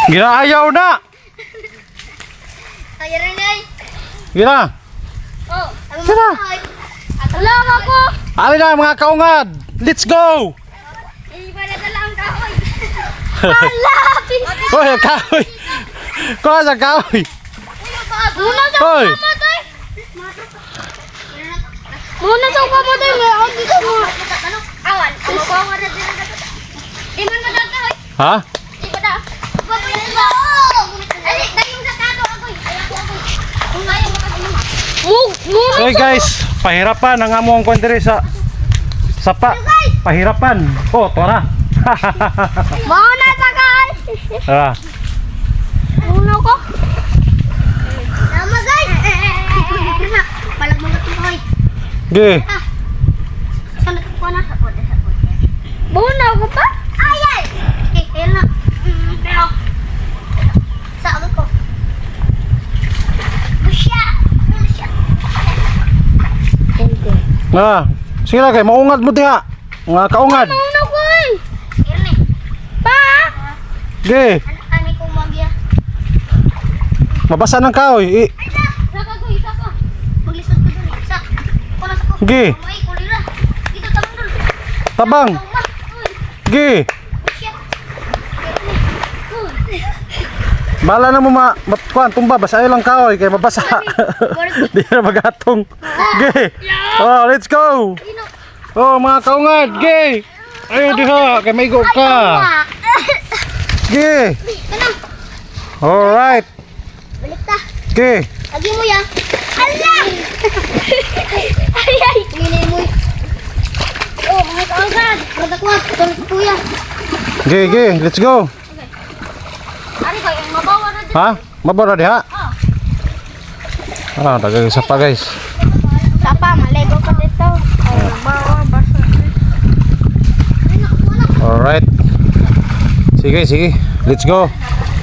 Ginaayaw na. Ay, rin ay. Gina. Oh, Sira. Alam ako. Ali na mga kaungad. Let's go. Iba na lang kahoy. Malapit. Hoy, kahoy. Kuha sa kahoy. Muna sa Hoy. kamatay. Muna sa kamatay. Meron dito mo. Awan. Ano ko ako na dito. Iman mo dito. Ha? Iba na. Ali, dahil sa kato agoy. Kung ayaw makagulong. Muna Hey guys, pahirapan ang among kwenteri sa sapa. Pahirapan. Oh, tora. Muna sa kahoy. Ah, Muna ko. Tama guys. Palag mga tuloy. ge. Saan ko na sa pote sa pote. Muna ko pa? Ay. Kaya na. Pero sabi ko. Busya. Ah, sige lang kay maungad mo diha. Mga kaungad. Muna ko eh. Irne. Pa. Ge. Ani ko magya. Mabasa ng kahoy. Saka ko isa ko. Maglisod ko dun. Isa. Kunas ko. Ge. May kulira. Dito tabang dun. Tabang. Tama. Ge. Busya. Bala na mo kuan tumba basa lang kahoy kay mabasa. Di na magatong. Ge. Oh, let's go. Oh, mga kaungad. Ge. Ayo diha kay maigo ka. Ge. Kanang. Alright. Balik ta. Ge. Lagi mo ya. Allah! Ay! Mini mo. Oh, mga kaagad. Pagkakwat, tulad kuya. Ge, ge, let's go. Ari kayo, mabawa na din. Ha? Mabara diha. Ah, dagang isa pa guys. Sapa, malego ka dito. Ay, mabawa, basa. Alright. Sige, sige. Let's go.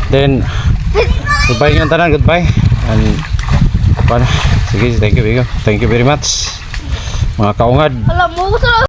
Then goodbye nga tanan, goodbye. And sige, thank you very much. Mga kaungad. Alam mo, gusto